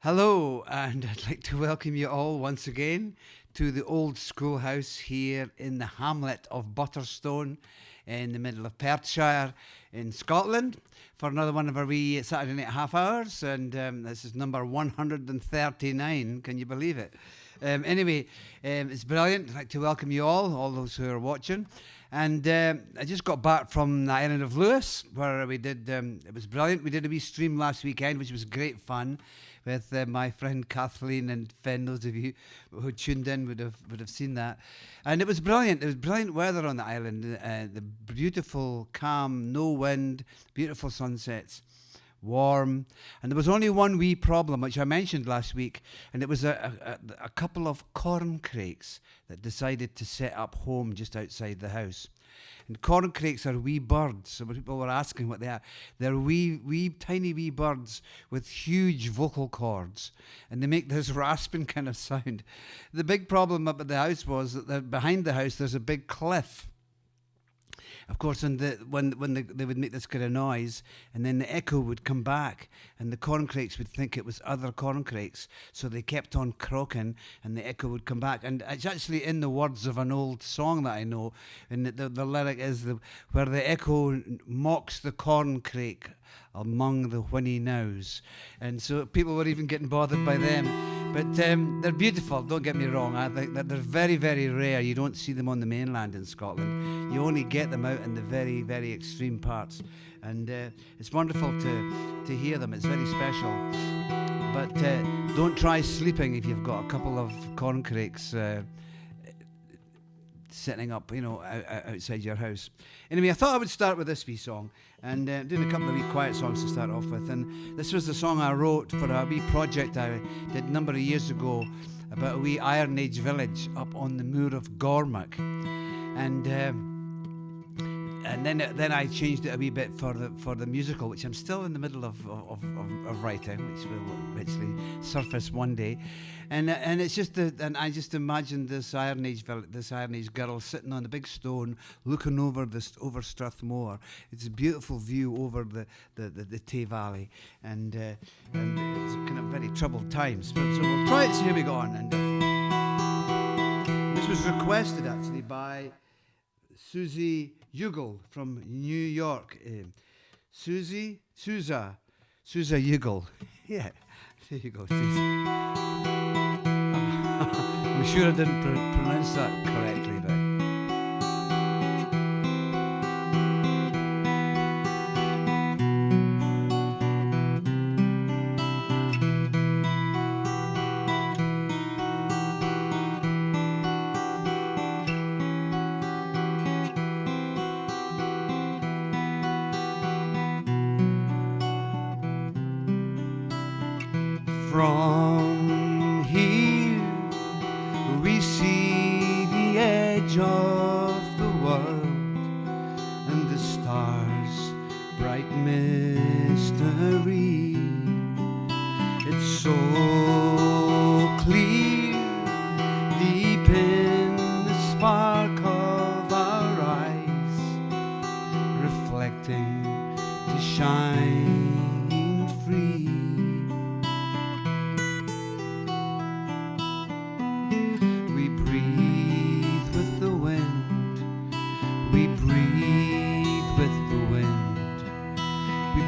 Hello, and I'd like to welcome you all once again to the old schoolhouse here in the hamlet of Butterstone in the middle of Perthshire in Scotland for another one of our wee Saturday night half hours. And this is number 139. Can you believe it? It's brilliant. I'd like to welcome you all those who are watching. And I just got back from the island of Lewis, where we did, it was brilliant. We did a wee stream last weekend, which was great fun with my friend Kathleen and Finn. Those of you who tuned in would have seen that. And it was brilliant. It was brilliant weather on the island. The beautiful, calm, no wind, beautiful sunsets. Warm, and there was only one wee problem which I mentioned last week, and it was a couple of corn crakes that decided to set up home just outside the house. And corn crakes are wee birds, so people were asking what they are. They're wee tiny wee birds with huge vocal cords, and they make this rasping kind of sound. The big problem up at the house was that behind the house there's a big cliff. Of course, when they would make this kind of noise, and then the echo would come back, and the corncrakes would think it was other corncrakes, so they kept on croaking, and the echo would come back. And it's actually in the words of an old song that I know, and the lyric is where the echo mocks the corncrake among the whinny nows. And so people were even getting bothered by them. But they're beautiful, don't get me wrong. I think that they're very, very rare. You don't see them on the mainland in Scotland. You only get them out in the very, very extreme parts. And it's wonderful to hear them. It's very special. But don't try sleeping if you've got a couple of corncrakes setting up, outside your house. Anyway, I thought I would start with this wee song, and doing a couple of wee quiet songs to start off with. And this was the song I wrote for a wee project I did a number of years ago about a wee Iron Age village up on the moor of Gormac. And then I changed it a wee bit for the musical, which I'm still in the middle of writing, which will eventually surface one day. And it's just and I just imagined this Iron Age girl sitting on a big stone, looking over over Strathmore. It's a beautiful view over the Tay Valley, and it's kind of very troubled times. So we'll try it. So here we go on. And this was requested actually by Susie Ugle from New York. Sousa Ugle. Yeah, there you go, Susie. I'm sure I didn't pronounce that correctly, but from here we see the edge of the world and the stars' bright mystery. It's so clear deep in the spark of our eyes, reflecting to shine free.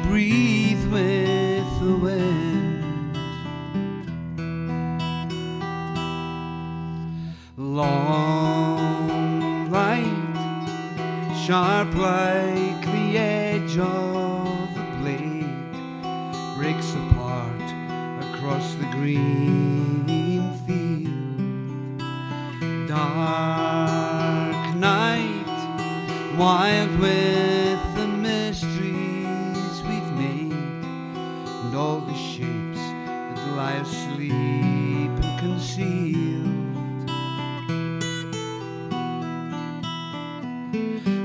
Breathe with the wind. Long light, sharp like the edge of the blade, breaks apart across the green field. Dark night, wild with the mystery, and all the shapes that lie asleep and concealed.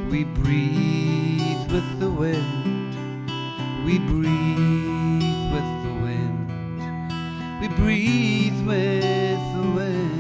We breathe with the wind. We breathe with the wind. We breathe with the wind.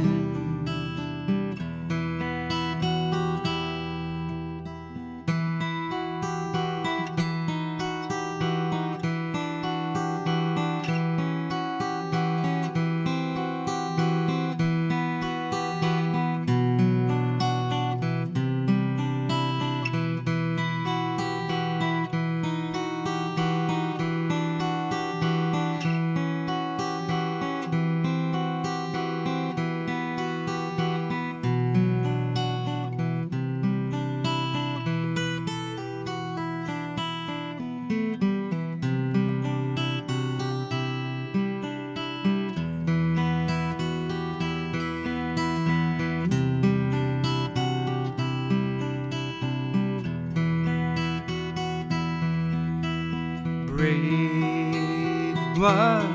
Brave blood,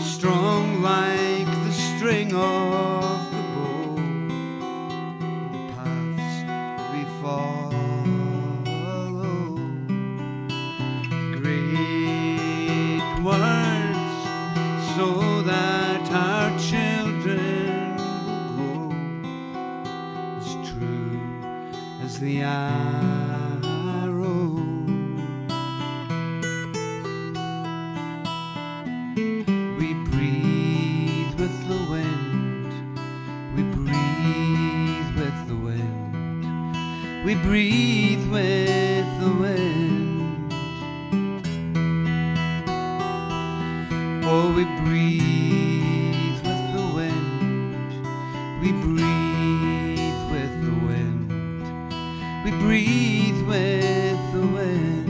strong like the string of the bow, the paths we follow. Great words, so that our children will grow as true as the arrow. We breathe with the wind, we breathe with the wind, we breathe with the wind. Oh, we breathe with the wind, we breathe with the wind, we breathe with the wind.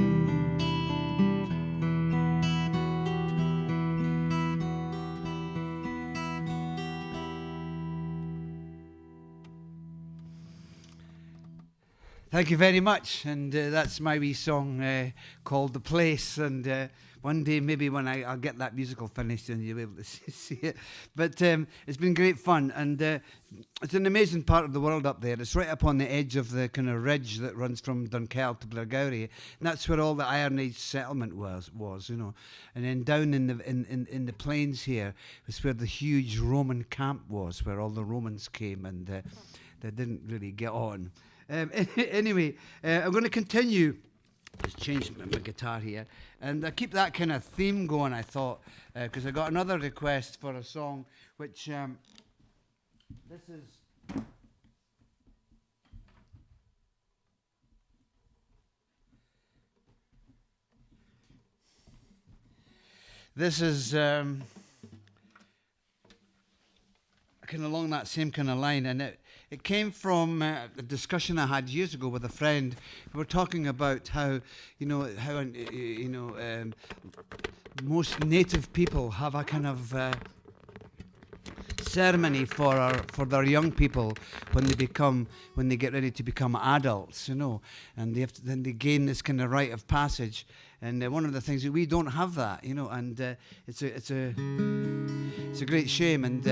Thank you very much, and that's my wee song called The Place, and one day maybe when I'll get that musical finished and you'll be able to see it. But it's been great fun, and it's an amazing part of the world up there. It's right up on the edge of the kind of ridge that runs from Dunkeld to Blairgowrie, and that's where all the Iron Age settlement was, you know. And then down in the plains here was where the huge Roman camp was, where all the Romans came, and they didn't really get on. Anyway, I'm going to continue. Just change my guitar here, and I keep that kind of theme going. I thought because I got another request for a song, which this is. This is kind of along that same kind of line, and it came from a discussion I had years ago with a friend. We were talking about how most native people have a kind of ceremony for their young people when they get ready to become adults, you know, and then they gain this kind of rite of passage. And one of the things that we don't have that, you know, and it's a great shame. And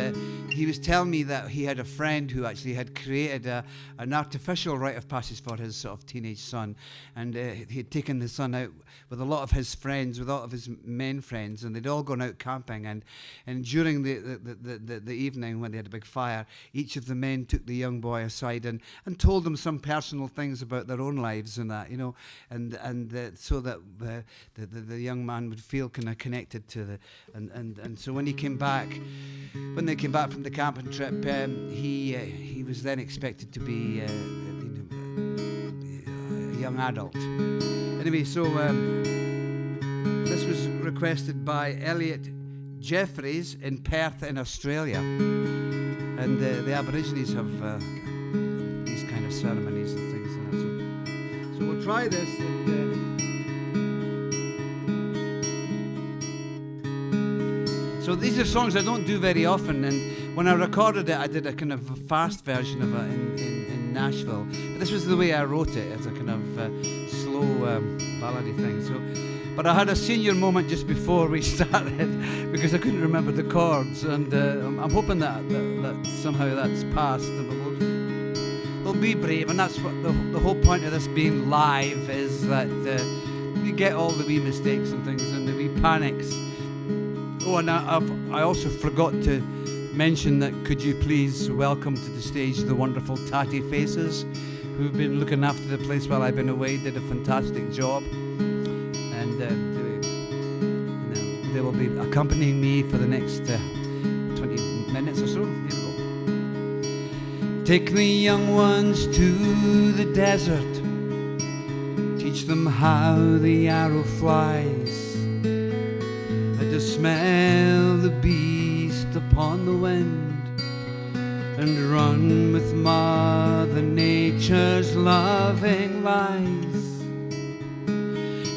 he was telling me that he had a friend who actually had created an artificial rite of passage for his sort of teenage son, and he had taken the son out with a lot of his friends, with a lot of his men friends, and they'd all gone out camping. And during the evening when they had a big fire, each of the men took the young boy aside and told him some personal things about their own lives and that, you know, and so that the young man would feel kind of connected to and so when they came back from the camping trip, he was then expected to be a young adult. Anyway, so this was requested by Elliot Jeffries in Perth in Australia, and the Aborigines have these kind of ceremonies and things like that. So we'll try this. So these are songs I don't do very often, and when I recorded it, I did a kind of a fast version of it in Nashville. But this was the way I wrote it, as a kind of slow ballady thing. But I had a senior moment just before we started because I couldn't remember the chords, and I'm hoping that somehow that's passed. But we'll be brave, and that's what the whole point of this being live is, that you get all the wee mistakes and things and the wee panics. Oh, and I also forgot to mention that could you please welcome to the stage the wonderful Tatty Faces, who've been looking after the place while I've been away, did a fantastic job. And they will be accompanying me for the next 20 minutes or so. Here we go. Take the young ones to the desert, teach them how the arrow flies, to smell the beast upon the wind, and run with Mother Nature's loving lies.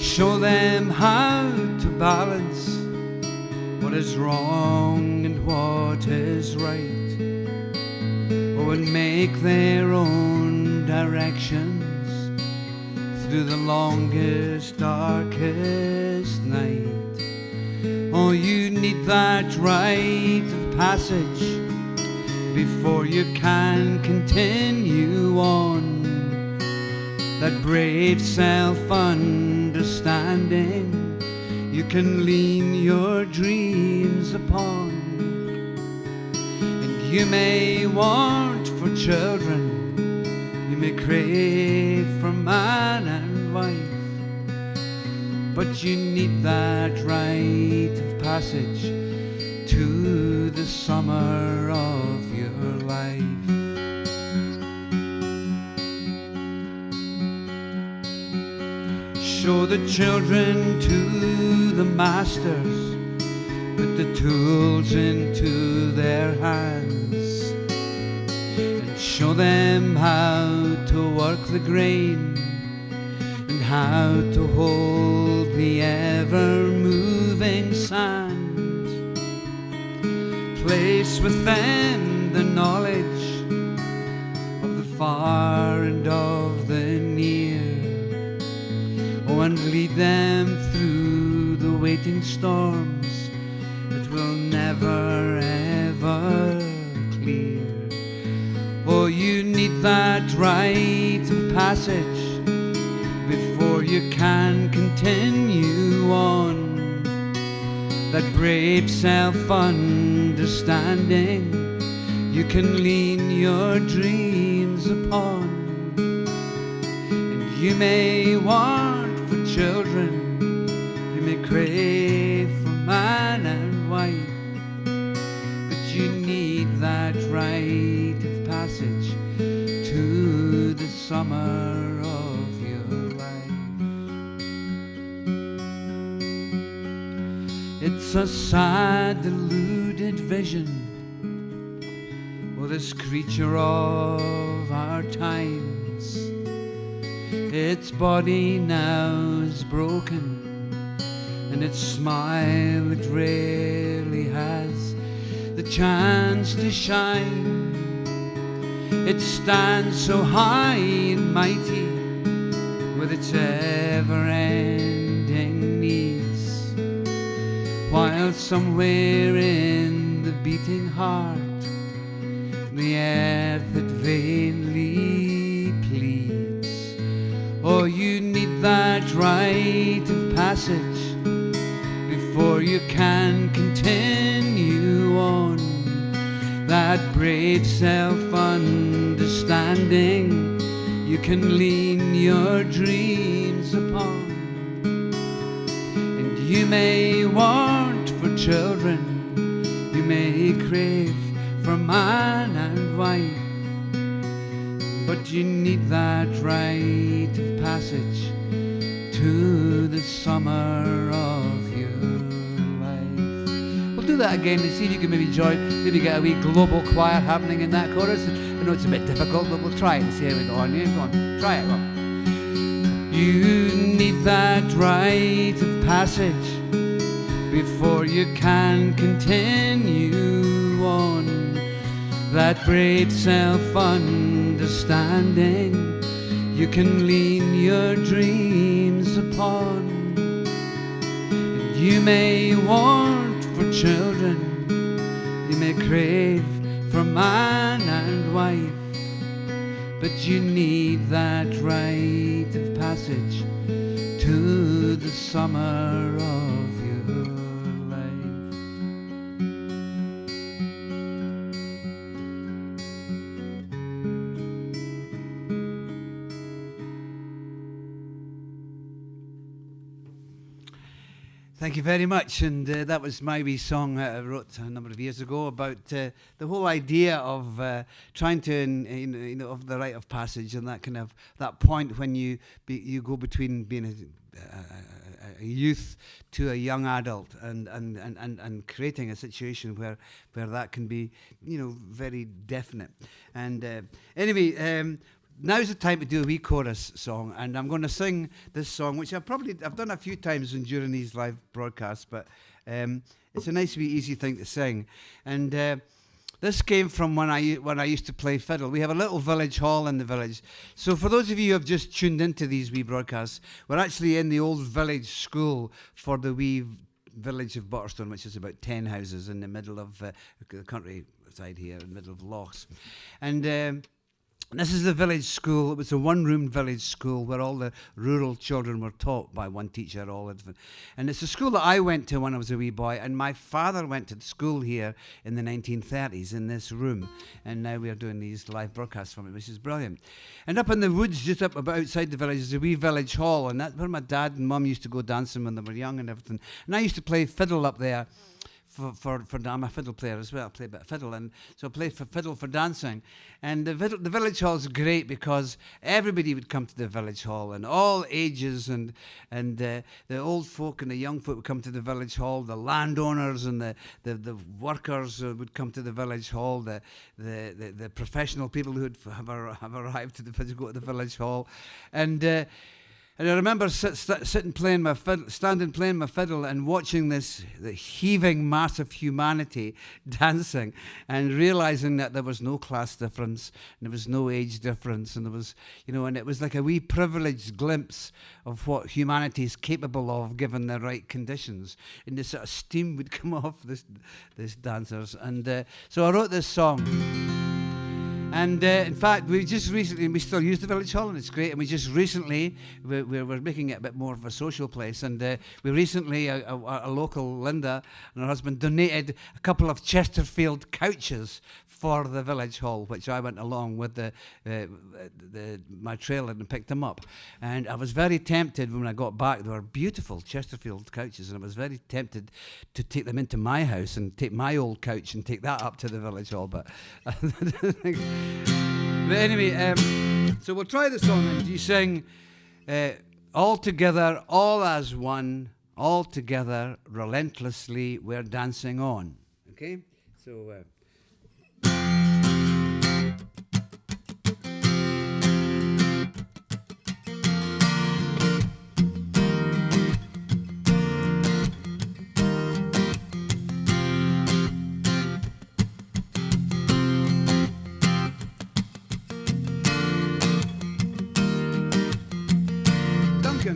Show them how to balance what is wrong and what is right, oh, and make their own directions through the longest, darkest night. Oh, you need that rite of passage before you can continue on. That brave self-understanding you can lean your dreams upon. And you may want for children, you may crave for man and wife, but you need that rite of passage to the summer of your life. Show the children to the masters, put the tools into their hands, and show them how to work the grain and how to hold the ever-moving sand. Place with them the knowledge of the far and of the near. Oh, and lead them through the waiting storms that will never ever clear. Oh, you need that rite of passage before you can continue on. That brave self-understanding you can lean your dreams upon. And you may want for children, you may crave for man and wife, but you need that rite of passage to the summer of your life. It's a sad, deluded vision, oh, this creature of our times. Its body now is broken, and its smile it rarely has the chance to shine. It stands so high and mighty with its ever-ending needs, while somewhere in the beating heart the earth it vainly pleads. Oh, you need that rite of passage before you can continue on. That brave self-understanding you can lean your dreams upon. And you may want for children, you may crave for man and wife, but you need that rite of passage to the summer of your life. We'll do that again and see if you can maybe join, maybe get a wee global choir happening in that chorus. I know it's a bit difficult, but we'll try it and see how we go on. Yeah, go on, try it. Go on. You need that rite of passage before you can continue on. That brave self-understanding you can lean your dreams upon. And you may want for children, you may crave for man and wife, but you need that rite of passage to the summer of your life. Thank you very much, and that was my wee song I wrote a number of years ago about the whole idea of trying to, of the rite of passage and that kind of that point when you go between being a youth to a young adult, and creating a situation where that can be very definite. And anyway. Now's the time to do a wee chorus song, and I'm going to sing this song, which I've done a few times during these live broadcasts, but it's a nice wee easy thing to sing. And This came from when I used to play fiddle. We have a little village hall in the village. So for those of you who have just tuned into these wee broadcasts, we're actually in the old village school for the wee village of Butterstone, which is about 10 houses in the middle of the countryside here, in the middle of lochs. And this is the village school. It was a one-room village school where all the rural children were taught by one teacher. And it's a school that I went to when I was a wee boy, and my father went to the school here in the 1930s in this room. And now we are doing these live broadcasts from it, which is brilliant. And up in the woods, just up about outside the village, is a wee village hall, and that's where my dad and mum used to go dancing when they were young and everything. And I used to play fiddle up there. I'm a fiddle player as well. I play a bit of fiddle, and so I play fiddle for dancing. And the village hall is great because everybody would come to the village hall, and all ages, and the old folk and the young folk would come to the village hall. The landowners and the workers would come to the village hall. The professional people who have arrived to go to the village hall, and I remember standing playing my fiddle and watching the heaving mass of humanity dancing, and realizing that there was no class difference, and there was no age difference, and there was, and it was like a wee privileged glimpse of what humanity is capable of given the right conditions. And this sort of steam would come off these dancers, and so I wrote this song. And in fact, we still use the village hall, and it's great. And we just recently, we're making it a bit more of a social place. And we recently, a local Linda and her husband donated a couple of Chesterfield couches for the village hall, which I went along with my trailer and picked them up. And I was very tempted when I got back. They were beautiful Chesterfield couches, and I was very tempted to take them into my house and take my old couch and take that up to the village hall. But anyway, so we'll try the song, and you sing all together, all as one, all together, relentlessly, we're dancing on. Okay? So...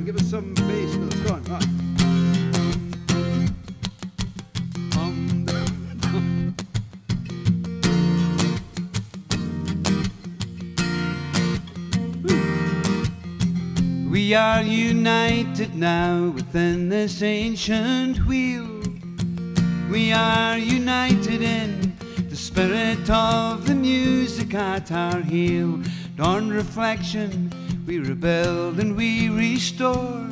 give us some bass. No, go on. Right. We are united now within this ancient wheel. We are united in the spirit of the music at our heel. Dawn reflection, we rebuild and we restore.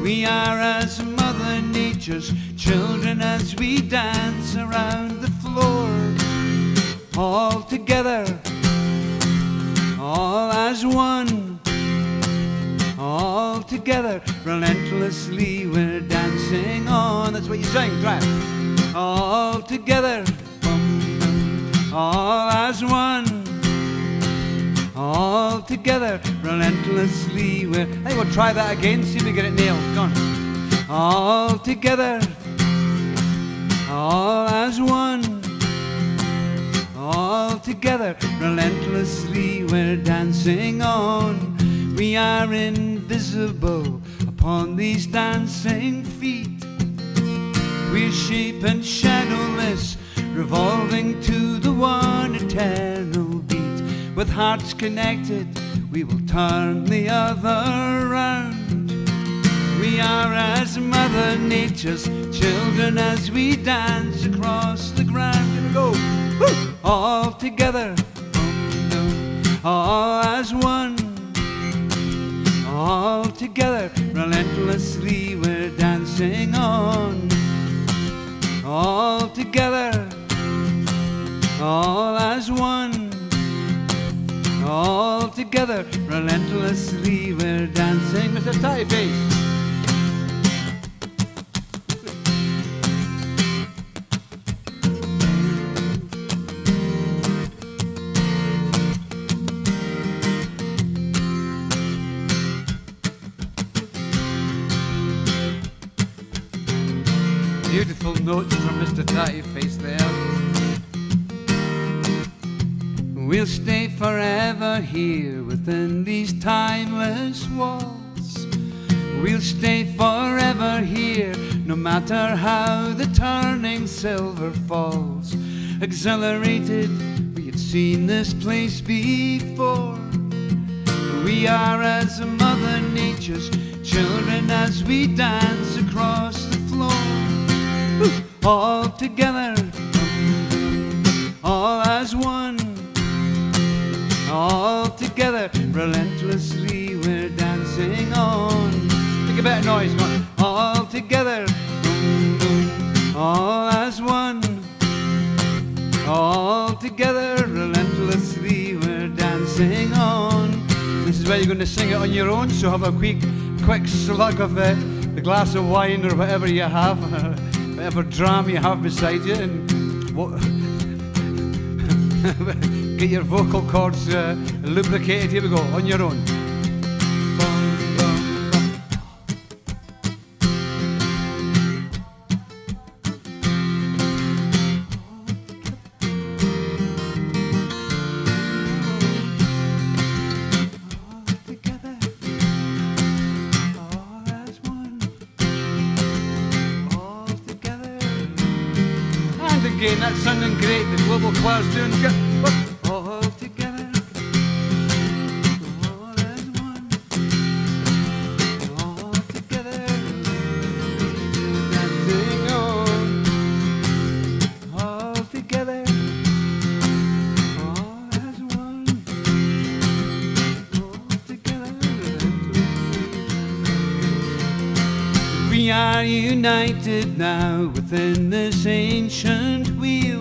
We are as Mother Nature's children as we dance around the floor. All together, all as one. All together, relentlessly we're dancing on. That's what you sing, try it. All together, all as one. All together, relentlessly we're... Hey, we'll try that again, see if we get it nailed. Go on. All together, all as one. All together, relentlessly we're dancing on. We are invisible upon these dancing feet. We're shape and shadowless, revolving to the one eternal beat. With hearts connected, we will turn the other round. We are as Mother Nature's children as we dance across the ground. Here we go. Woo! All together, all as one. All together, relentlessly we're dancing on. All together, all as one. All together, relentlessly we're dancing. Mr. Tight Face. Beautiful notes from Mr. Tatty Face there. We'll stay forever here within these timeless walls. We'll stay forever here, no matter how the turning silver falls. Exhilarated, we had seen this place before. We are as Mother Nature's children as we dance across the floor. All together, all as one. All together, relentlessly we're dancing on. Make a better noise, come on. All together, all as one. All together, relentlessly we're dancing on. This is where you're going to sing it on your own, so have a quick slug of the glass of wine or whatever you have, whatever dram you have beside you, and get your vocal cords lubricated. Here we go, on your own. Again, that's sounding great. The global choir's doing good. All together, all as one. All together, dancing on. All together, all as one. All together, we are united now within this ancient wheel.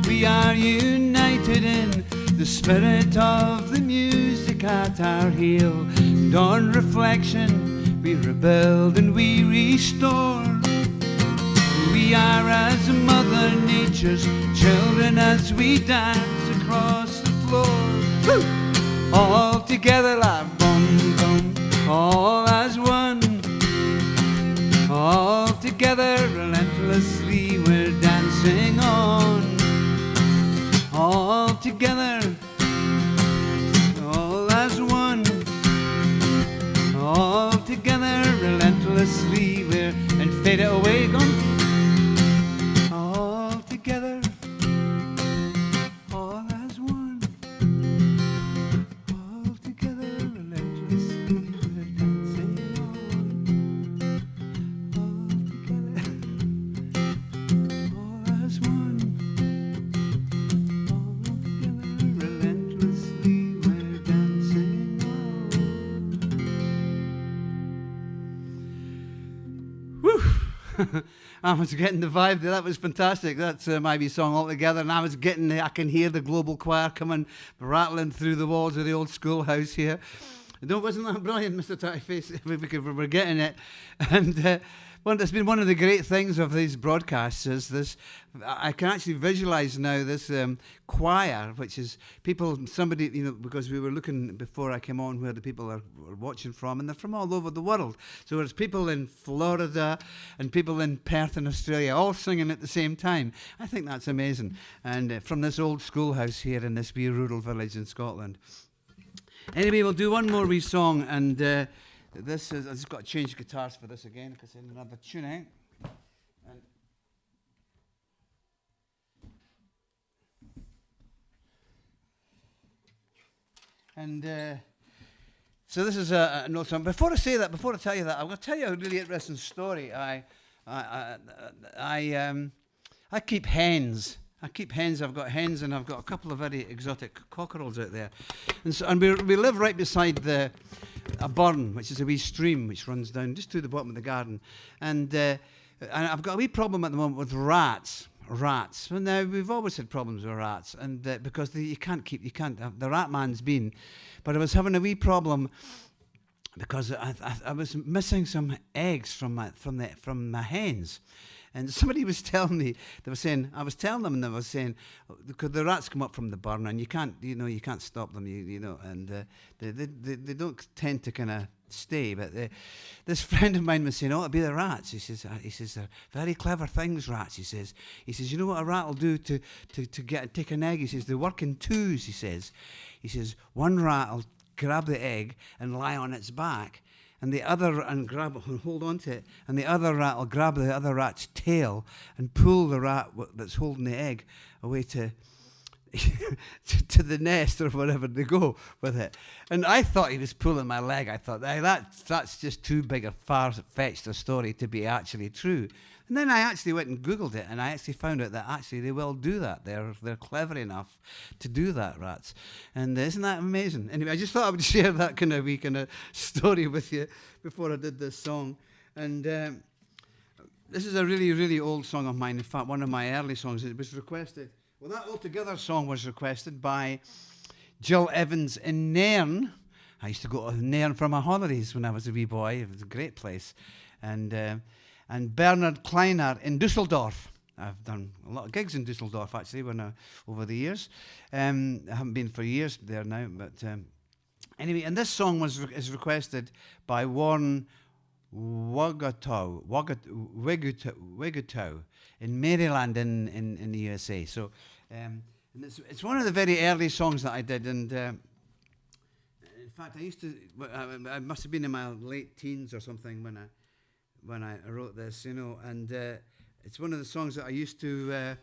We are united in the spirit of the music at our heel. And on reflection, we rebuild and we restore. We are as Mother Nature's children as we dance across the floor. Woo! All together, like bum bum, all as one. All together, relentlessly we're dancing on. All together, all as one. All together, relentlessly we're, and fade it away, gone. All together, all as one. All together, relentlessly we're dancing on. I was getting the vibe there. That was fantastic. That's my wee song altogether. And I can hear the global choir coming, rattling through the walls of the old schoolhouse here. Wasn't that brilliant, Mr. Tattyface? We're getting it. And it's been one of the great things of these broadcasts is this. I can actually visualize now this choir, which is somebody, because we were looking before I came on where the people are watching from, and they're from all over the world. So there's people in Florida and people in Perth in Australia all singing at the same time. I think that's amazing. And from this old schoolhouse here in this wee rural village in Scotland. Anyway, we'll do one more wee song, and this is, I just got to change guitars for this again because in another tuning. And so this is an old song. Before I tell you that, I'm going to tell you a really interesting story. I keep hens. I've got hens, and I've got a couple of very exotic cockerels out there. And we live right beside a burn, which is a wee stream which runs down just to the bottom of the garden. And I've got a wee problem at the moment with rats. Well, now we've always had problems with rats, and because the rat man's been. But I was having a wee problem because I was missing some eggs from my hens. And somebody was telling me, they were saying, I was telling them, and they were saying, because the rats come up from the burn, and you can't stop them, and they don't tend to kind of stay. But this friend of mine was saying, oh, it'll be the rats. He says, they're very clever things, rats. He says, you know what a rat will do to take an egg? He says, they work in twos. He says, one rat will grab the egg and lie on its back, and the other and grab it and hold on to it, and the other rat will grab the other rat's tail and pull the rat that's holding the egg away to to the nest or wherever they go with it. And I thought he was pulling my leg. I thought, hey, that's just too big a far-fetched a story to be actually true. And then I actually went and Googled it, and I actually found out that actually they will do that. They're clever enough to do that, rats. And isn't that amazing? Anyway, I just thought I would share that kind of story with you before I did this song. And this is a really, really old song of mine. In fact, one of my early songs. It was requested. Well, that Altogether song was requested by Jill Evans in Nairn. I used to go to Nairn for my holidays when I was a wee boy. It was a great place. And Bernard Kleiner in Dusseldorf. I've done a lot of gigs in Dusseldorf, actually, over the years. I haven't been for years there now. But anyway, and this song is requested by Warren Wagatow in Maryland in the USA. So and it's one of the very early songs that I did. And in fact, I must have been in my late teens or something when I wrote this, and it's one of the songs that I used to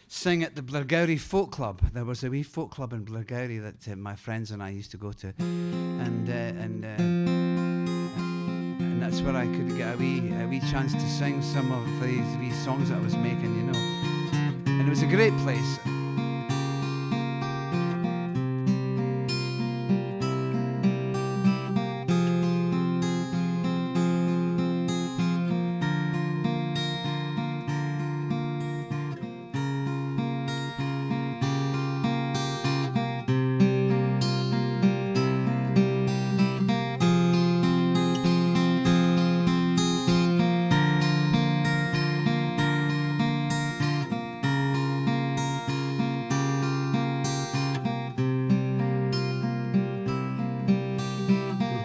sing at the Blairgowrie Folk Club. There was a wee folk club in Blairgowrie that my friends and I used to go to, and that's where I could get a wee chance to sing some of these wee songs that I was making, and it was a great place.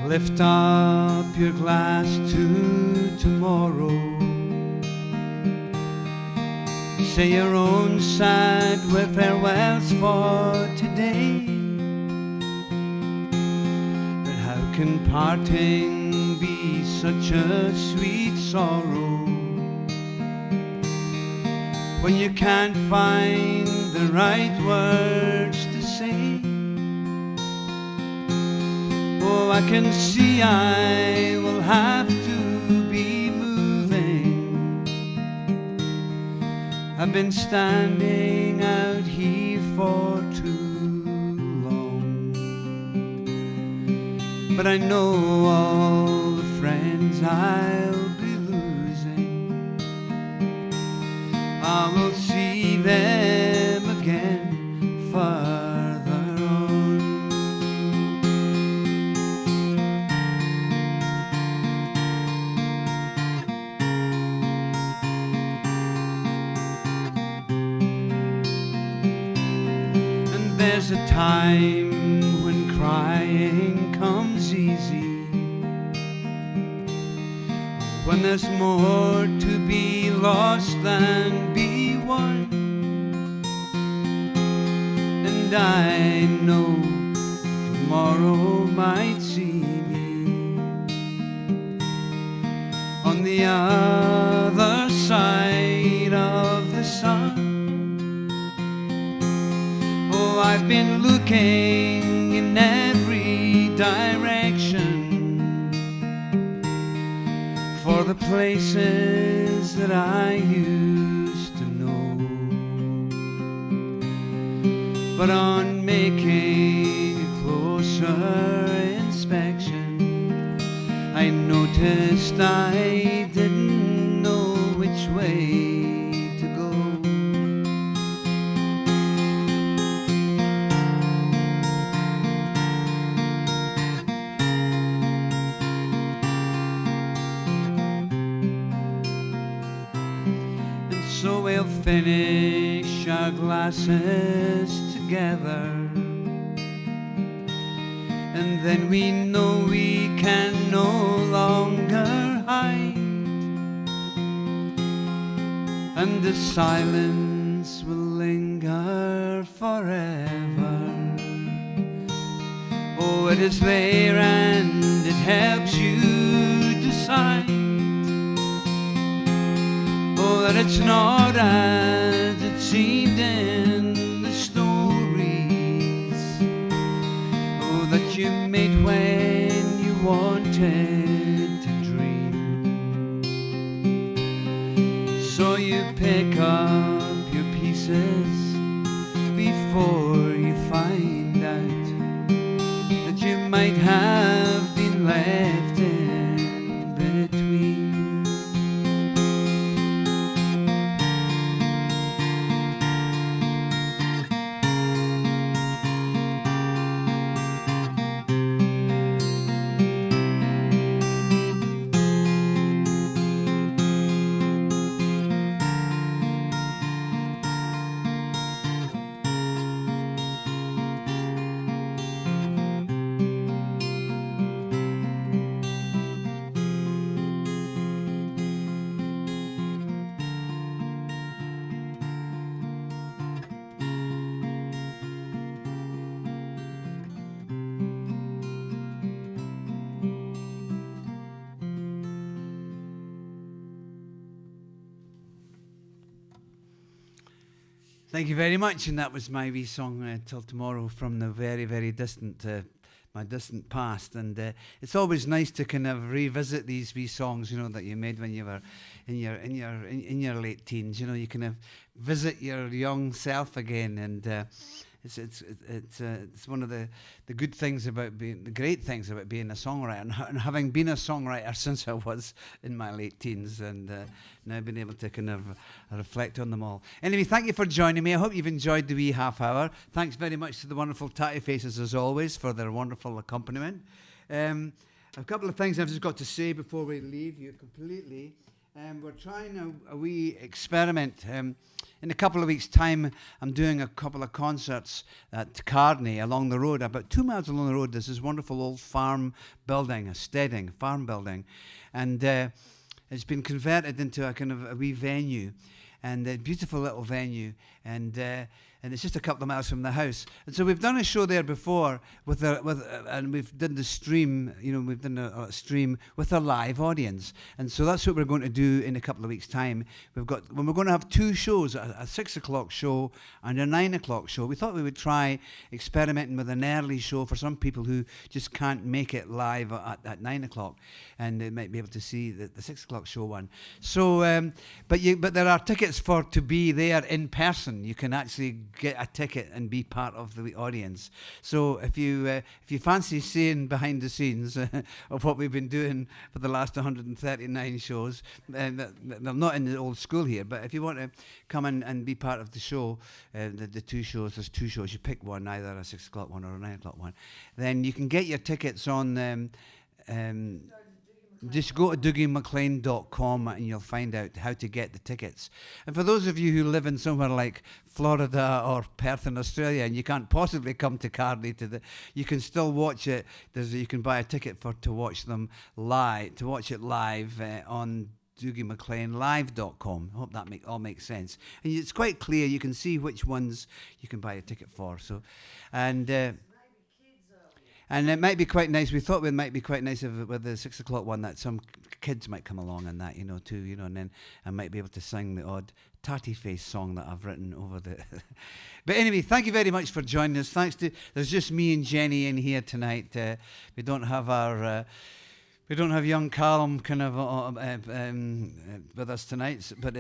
Lift up your glass to tomorrow. Say your own sad farewells for today. But how can parting be such a sweet sorrow when you can't find the right words to say? Oh, I can see I will have to be moving. I've been standing out here for too long, but I know all the friends I'll be losing, I will see them again further on. There's a time when crying comes easy, when there's more to be lost than be won. And I know tomorrow might see me on the other side of the sun. I've been looking in every direction for the places that I used to know, but on making a closer inspection, I noticed I didn't know which way to go. we'll finish our glasses together, and then we know we can no longer hide, and the silence will linger forever. Oh, it is there and it helps you decide, oh, that it's not as it seemed in the stories, oh, that you made when you wanted to dream. So you pick up your pieces before you find out that you might have been left in between. Thank you very much, and that was my wee song, Till Tomorrow, from the very, very distant, my distant past. And it's always nice to kind of revisit these wee songs, you know, that you made when you were in your late teens. You know, you kind of visit your young self again, and it's one of the good things about being, the great things about being a songwriter, and having been a songwriter since I was in my late teens, and now being able to kind of reflect on them all. Anyway, thank you for joining me. I hope you've enjoyed the wee half hour. Thanks very much to the wonderful Tatty Faces, as always, for their wonderful accompaniment. A couple of things I've just got to say before we leave you completely. We're trying a wee experiment. In a couple of weeks' time, I'm doing a couple of concerts at Carney along the road. About 2 miles along the road, there's this wonderful old farm building, a steading farm building. And it's been converted into a kind of a wee venue, and a beautiful little venue. And it's just a couple of miles from the house. And so we've done a show there before and we've done the stream, you know, we've done a stream with a live audience. And so that's what we're going to do in a couple of weeks' time. We're going to have two shows, a 6 o'clock show and a 9 o'clock show. We thought we would try experimenting with an early show for some people who just can't make it live at 9 o'clock, and they might be able to see the 6 o'clock show one. So, but there are tickets to be there in person. You can actually get a ticket and be part of the audience. So if you fancy seeing behind the scenes of what we've been doing for the last 139 shows, they're not in the old school here, but if you want to come and be part of the show, the two shows, there's two shows, you pick one, either a 6 o'clock one or a 9 o'clock one, then you can get your tickets on just go to DougieMacLean.com and you'll find out how to get the tickets. And for those of you who live in somewhere like Florida or Perth in Australia and you can't possibly come to Carney you can still watch it. You can buy a ticket to watch them live, to watch it live on DougieMacLeanLive.com. I hope that all makes sense. And it's quite clear. You can see which ones you can buy a ticket for. So, and it might be quite nice. We thought it might be quite nice with the 6 o'clock one that some kids might come along and that, too, and then I might be able to sing the odd Tatty Face song that I've written over the... But anyway, thank you very much for joining us. There's just me and Jenny in here tonight. We don't have young Callum kind of with us tonight, but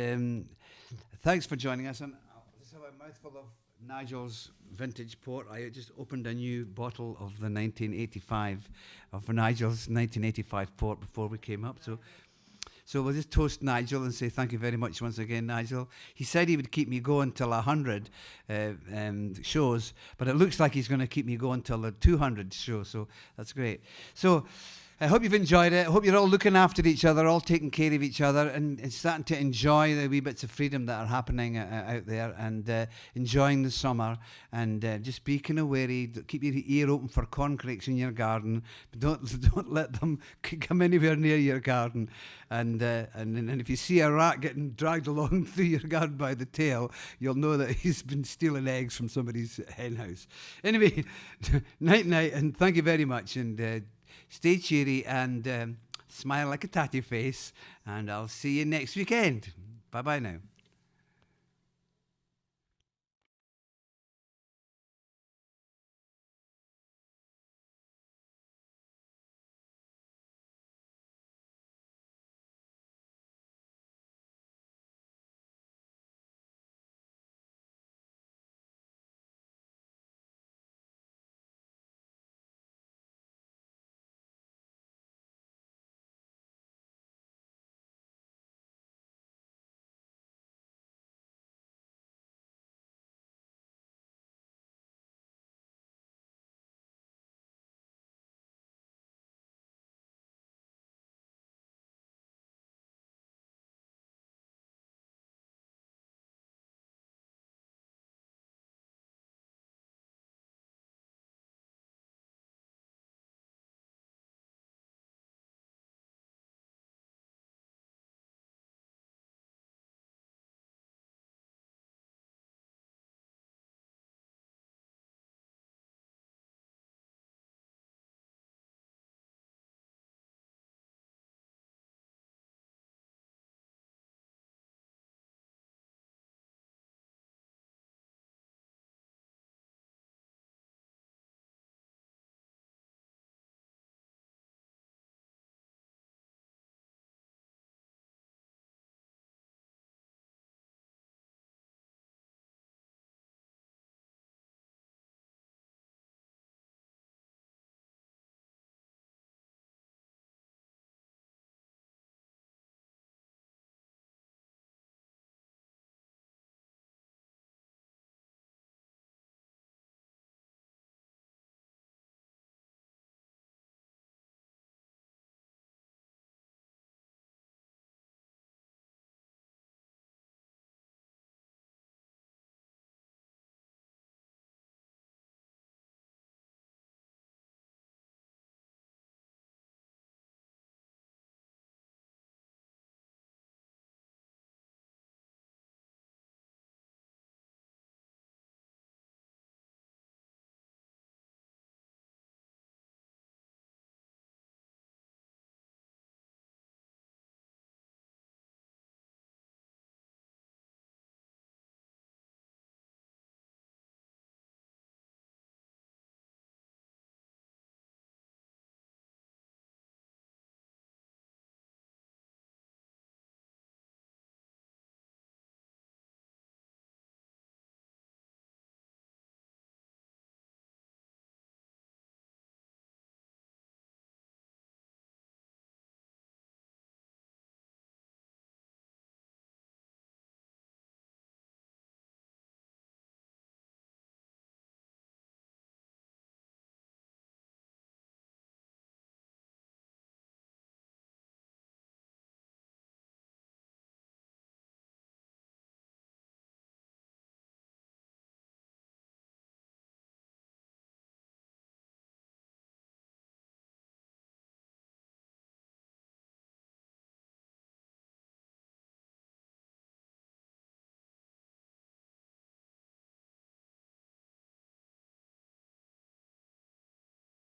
thanks for joining us. And I'll just have a mouthful of Nigel's vintage port. I just opened a new bottle of the Nigel's 1985 port before we came up. So we'll just toast Nigel and say thank you very much once again, Nigel. He said he would keep me going till 100 shows, but it looks like he's going to keep me going till the 200 show. So that's great. So I hope you've enjoyed it. I hope you're all looking after each other, all taking care of each other, and starting to enjoy the wee bits of freedom that are happening out there, and enjoying the summer, and just be kind of wary. Keep your ear open for corncrakes in your garden. But don't let them come anywhere near your garden. And if you see a rat getting dragged along through your garden by the tail, you'll know that he's been stealing eggs from somebody's hen house. Anyway, night, and thank you very much. And stay cheery and smile like a tatty face. And I'll see you next weekend. Bye-bye now.